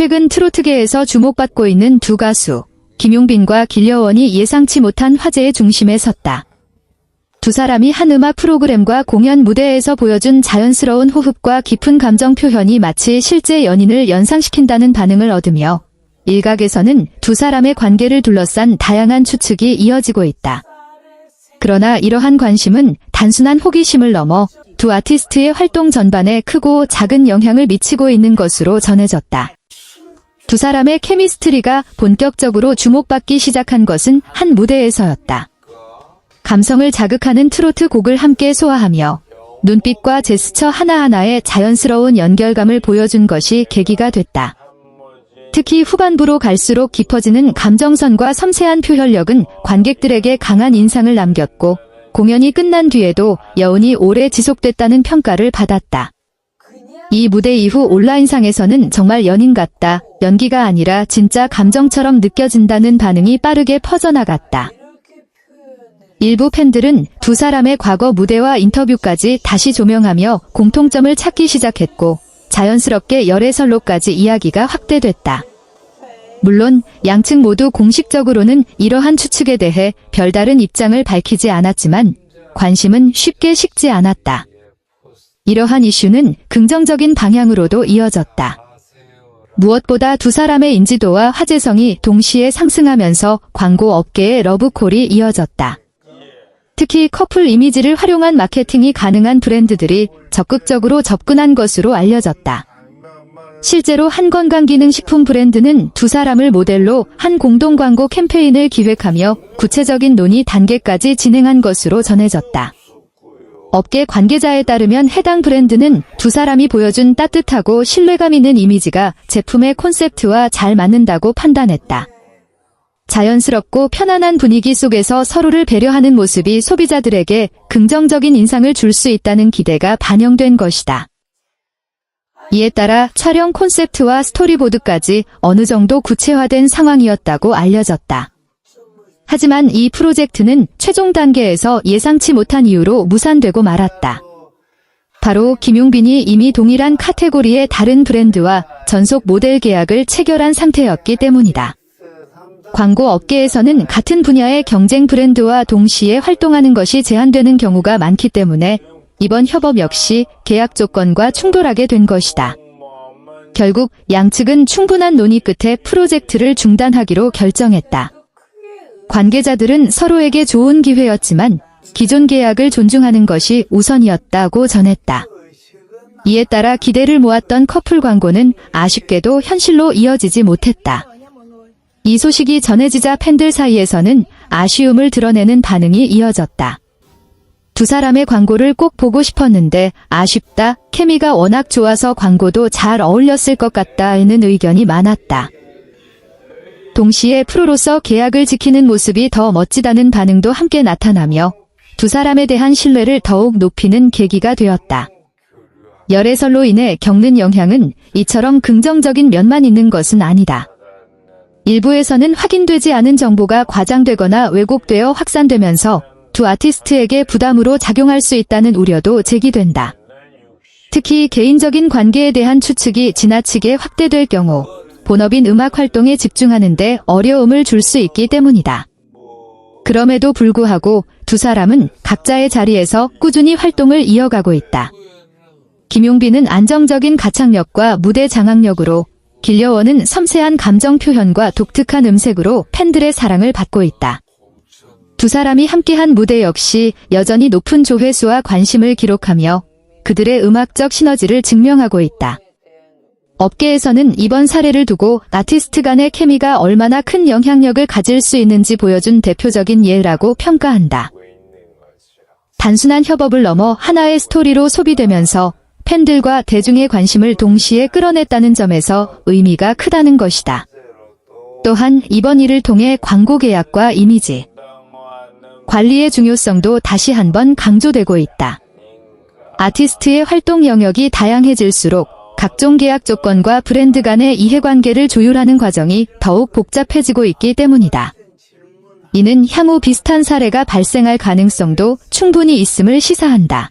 최근 트로트계에서 주목받고 있는 두 가수, 김용빈과 길려원이 예상치 못한 화제의 중심에 섰다. 두 사람이 한 음악 프로그램과 공연 무대에서 보여준 자연스러운 호흡과 깊은 감정 표현이 마치 실제 연인을 연상시킨다는 반응을 얻으며 일각에서는 두 사람의 관계를 둘러싼 다양한 추측이 이어지고 있다. 그러나 이러한 관심은 단순한 호기심을 넘어 두 아티스트의 활동 전반에 크고 작은 영향을 미치고 있는 것으로 전해졌다. 두 사람의 케미스트리가 본격적으로 주목받기 시작한 것은 한 무대에서였다. 감성을 자극하는 트로트 곡을 함께 소화하며 눈빛과 제스처 하나하나에 자연스러운 연결감을 보여준 것이 계기가 됐다. 특히 후반부로 갈수록 깊어지는 감정선과 섬세한 표현력은 관객들에게 강한 인상을 남겼고 공연이 끝난 뒤에도 여운이 오래 지속됐다는 평가를 받았다. 이 무대 이후 온라인상에서는 정말 연인 같다, 연기가 아니라 진짜 감정처럼 느껴진다는 반응이 빠르게 퍼져나갔다. 일부 팬들은 두 사람의 과거 무대와 인터뷰까지 다시 조명하며 공통점을 찾기 시작했고 자연스럽게 열애설로까지 이야기가 확대됐다. 물론 양측 모두 공식적으로는 이러한 추측에 대해 별다른 입장을 밝히지 않았지만 관심은 쉽게 식지 않았다. 이러한 이슈는 긍정적인 방향으로도 이어졌다. 무엇보다 두 사람의 인지도와 화제성이 동시에 상승하면서 광고 업계의 러브콜이 이어졌다. 특히 커플 이미지를 활용한 마케팅이 가능한 브랜드들이 적극적으로 접근한 것으로 알려졌다. 실제로 한 건강기능식품 브랜드는 두 사람을 모델로 한 공동 광고 캠페인을 기획하며 구체적인 논의 단계까지 진행한 것으로 전해졌다. 업계 관계자에 따르면 해당 브랜드는 두 사람이 보여준 따뜻하고 신뢰감 있는 이미지가 제품의 콘셉트와 잘 맞는다고 판단했다. 자연스럽고 편안한 분위기 속에서 서로를 배려하는 모습이 소비자들에게 긍정적인 인상을 줄 수 있다는 기대가 반영된 것이다. 이에 따라 촬영 콘셉트와 스토리보드까지 어느 정도 구체화된 상황이었다고 알려졌다. 하지만 이 프로젝트는 최종 단계에서 예상치 못한 이유로 무산되고 말았다. 바로 김용빈이 이미 동일한 카테고리의 다른 브랜드와 전속 모델 계약을 체결한 상태였기 때문이다. 광고 업계에서는 같은 분야의 경쟁 브랜드와 동시에 활동하는 것이 제한되는 경우가 많기 때문에 이번 협업 역시 계약 조건과 충돌하게 된 것이다. 결국 양측은 충분한 논의 끝에 프로젝트를 중단하기로 결정했다. 관계자들은 서로에게 좋은 기회였지만 기존 계약을 존중하는 것이 우선이었다고 전했다. 이에 따라 기대를 모았던 커플 광고는 아쉽게도 현실로 이어지지 못했다. 이 소식이 전해지자 팬들 사이에서는 아쉬움을 드러내는 반응이 이어졌다. 두 사람의 광고를 꼭 보고 싶었는데 아쉽다, 케미가 워낙 좋아서 광고도 잘 어울렸을 것 같다는 의견이 많았다. 동시에 프로로서 계약을 지키는 모습이 더 멋지다는 반응도 함께 나타나며 두 사람에 대한 신뢰를 더욱 높이는 계기가 되었다. 열애설로 인해 겪는 영향은 이처럼 긍정적인 면만 있는 것은 아니다. 일부에서는 확인되지 않은 정보가 과장되거나 왜곡되어 확산되면서 두 아티스트에게 부담으로 작용할 수 있다는 우려도 제기된다. 특히 개인적인 관계에 대한 추측이 지나치게 확대될 경우 본업인 음악 활동에 집중하는 데 어려움을 줄 수 있기 때문이다. 그럼에도 불구하고 두 사람은 각자의 자리에서 꾸준히 활동을 이어가고 있다. 김용빈은 안정적인 가창력과 무대 장악력으로, 길려원은 섬세한 감정 표현과 독특한 음색으로 팬들의 사랑을 받고 있다. 두 사람이 함께한 무대 역시 여전히 높은 조회수와 관심을 기록하며 그들의 음악적 시너지를 증명하고 있다. 업계에서는 이번 사례를 두고 아티스트 간의 케미가 얼마나 큰 영향력을 가질 수 있는지 보여준 대표적인 예라고 평가한다. 단순한 협업을 넘어 하나의 스토리로 소비되면서 팬들과 대중의 관심을 동시에 끌어냈다는 점에서 의미가 크다는 것이다. 또한 이번 일을 통해 광고 계약과 이미지, 관리의 중요성도 다시 한번 강조되고 있다. 아티스트의 활동 영역이 다양해질수록 각종 계약 조건과 브랜드 간의 이해관계를 조율하는 과정이 더욱 복잡해지고 있기 때문이다. 이는 향후 비슷한 사례가 발생할 가능성도 충분히 있음을 시사한다.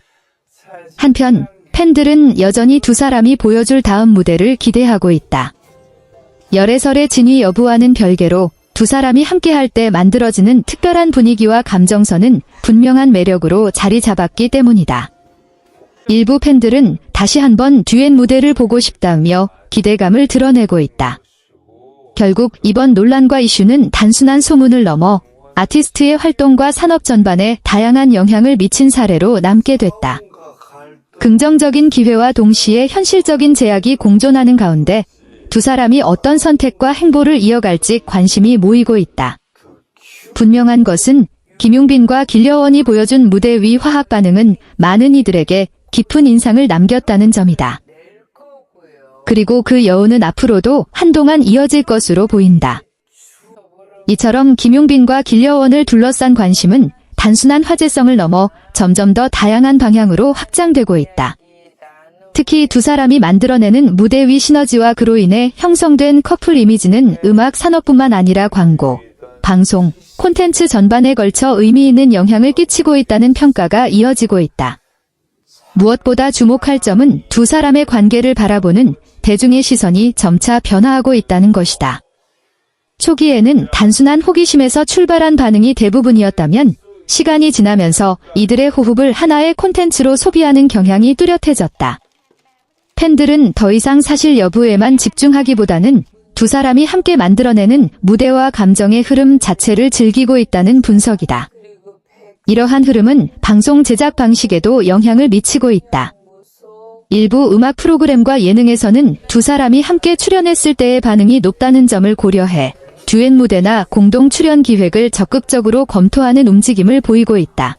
한편 팬들은 여전히 두 사람이 보여줄 다음 무대를 기대하고 있다. 열애설의 진위 여부와는 별개로 두 사람이 함께할 때 만들어지는 특별한 분위기와 감정선은 분명한 매력으로 자리 잡았기 때문이다. 일부 팬들은 다시 한번 듀엣 무대를 보고 싶다며 기대감을 드러내고 있다. 결국 이번 논란과 이슈는 단순한 소문을 넘어 아티스트의 활동과 산업 전반에 다양한 영향을 미친 사례로 남게 됐다. 긍정적인 기회와 동시에 현실적인 제약이 공존하는 가운데 두 사람이 어떤 선택과 행보를 이어갈지 관심이 모이고 있다. 분명한 것은 김용빈과 길려원이 보여준 무대 위 화합 반응은 많은 이들에게 깊은 인상을 남겼다는 점이다. 그리고 그 여운은 앞으로도 한동안 이어질 것으로 보인다. 이처럼 김용빈과 길려원을 둘러싼 관심은 단순한 화제성을 넘어 점점 더 다양한 방향으로 확장되고 있다. 특히 두 사람이 만들어내는 무대 위 시너지와 그로 인해 형성된 커플 이미지는 음악 산업뿐만 아니라 광고, 방송, 콘텐츠 전반에 걸쳐 의미 있는 영향을 끼치고 있다는 평가가 이어지고 있다. 무엇보다 주목할 점은 두 사람의 관계를 바라보는 대중의 시선이 점차 변화하고 있다는 것이다. 초기에는 단순한 호기심에서 출발한 반응이 대부분이었다면 시간이 지나면서 이들의 호흡을 하나의 콘텐츠로 소비하는 경향이 뚜렷해졌다. 팬들은 더 이상 사실 여부에만 집중하기보다는 두 사람이 함께 만들어내는 무대와 감정의 흐름 자체를 즐기고 있다는 분석이다. 이러한 흐름은 방송 제작 방식에도 영향을 미치고 있다. 일부 음악 프로그램과 예능에서는 두 사람이 함께 출연했을 때의 반응이 높다는 점을 고려해 듀엣 무대나 공동 출연 기획을 적극적으로 검토하는 움직임을 보이고 있다.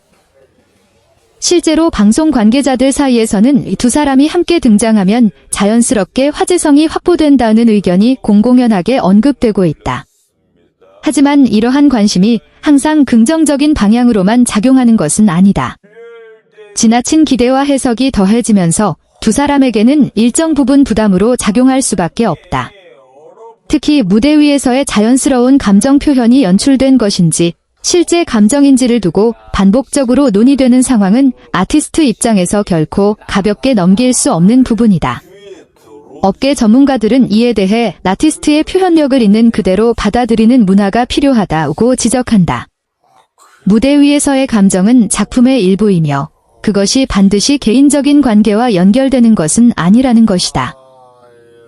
실제로 방송 관계자들 사이에서는 두 사람이 함께 등장하면 자연스럽게 화제성이 확보된다는 의견이 공공연하게 언급되고 있다. 하지만 이러한 관심이 항상 긍정적인 방향으로만 작용하는 것은 아니다. 지나친 기대와 해석이 더해지면서 두 사람에게는 일정 부분 부담으로 작용할 수밖에 없다. 특히 무대 위에서의 자연스러운 감정 표현이 연출된 것인지 실제 감정인지를 두고 반복적으로 논의되는 상황은 아티스트 입장에서 결코 가볍게 넘길 수 없는 부분이다. 업계 전문가들은 이에 대해 아티스트의 표현력을 있는 그대로 받아들이는 문화가 필요하다고 지적한다. 무대 위에서의 감정은 작품의 일부이며 그것이 반드시 개인적인 관계와 연결되는 것은 아니라는 것이다.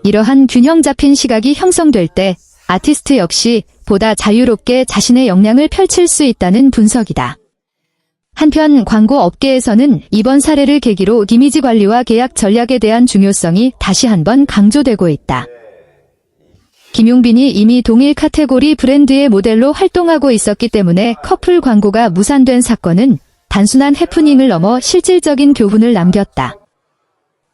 이러한 균형 잡힌 시각이 형성될 때 아티스트 역시 보다 자유롭게 자신의 역량을 펼칠 수 있다는 분석이다. 한편 광고 업계에서는 이번 사례를 계기로 이미지 관리와 계약 전략에 대한 중요성이 다시 한번 강조되고 있다. 김용빈이 이미 동일 카테고리 브랜드의 모델로 활동하고 있었기 때문에 커플 광고가 무산된 사건은 단순한 해프닝을 넘어 실질적인 교훈을 남겼다.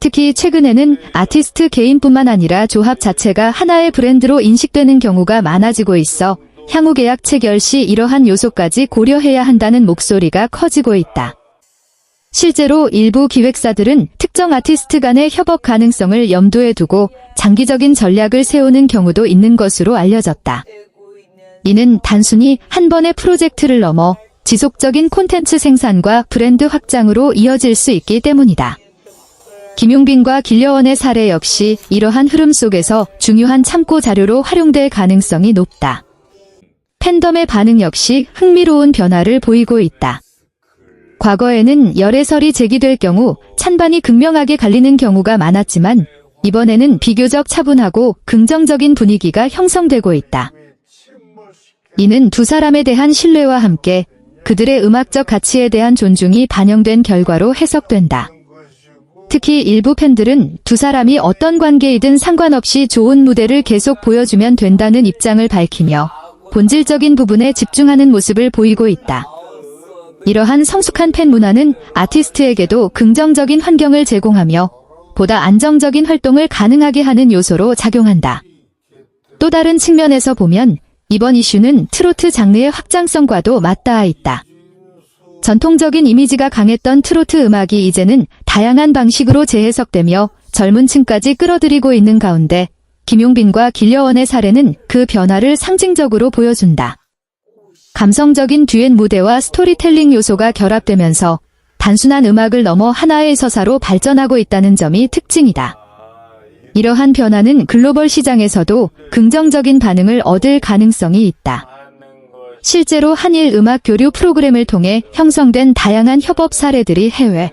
특히 최근에는 아티스트 개인뿐만 아니라 조합 자체가 하나의 브랜드로 인식되는 경우가 많아지고 있어 향후 계약 체결 시 이러한 요소까지 고려해야 한다는 목소리가 커지고 있다. 실제로 일부 기획사들은 특정 아티스트 간의 협업 가능성을 염두에 두고 장기적인 전략을 세우는 경우도 있는 것으로 알려졌다. 이는 단순히 한 번의 프로젝트를 넘어 지속적인 콘텐츠 생산과 브랜드 확장으로 이어질 수 있기 때문이다. 김용빈과 길려원의 사례 역시 이러한 흐름 속에서 중요한 참고 자료로 활용될 가능성이 높다. 팬덤의 반응 역시 흥미로운 변화를 보이고 있다. 과거에는 열애설이 제기될 경우 찬반이 극명하게 갈리는 경우가 많았지만 이번에는 비교적 차분하고 긍정적인 분위기가 형성되고 있다. 이는 두 사람에 대한 신뢰와 함께 그들의 음악적 가치에 대한 존중이 반영된 결과로 해석된다. 특히 일부 팬들은 두 사람이 어떤 관계이든 상관없이 좋은 무대를 계속 보여주면 된다는 입장을 밝히며 본질적인 부분에 집중하는 모습을 보이고 있다. 이러한 성숙한 팬 문화는 아티스트에게도 긍정적인 환경을 제공하며 보다 안정적인 활동을 가능하게 하는 요소로 작용한다. 또 다른 측면에서 보면 이번 이슈는 트로트 장르의 확장성과도 맞닿아 있다. 전통적인 이미지가 강했던 트로트 음악이 이제는 다양한 방식으로 재해석되며 젊은 층까지 끌어들이고 있는 가운데 김용빈과 길려원의 사례는 그 변화를 상징적으로 보여준다. 감성적인 듀엣 무대와 스토리텔링 요소가 결합되면서 단순한 음악을 넘어 하나의 서사로 발전하고 있다는 점이 특징이다. 이러한 변화는 글로벌 시장에서도 긍정적인 반응을 얻을 가능성이 있다. 실제로 한일 음악 교류 프로그램을 통해 형성된 다양한 협업 사례들이 해외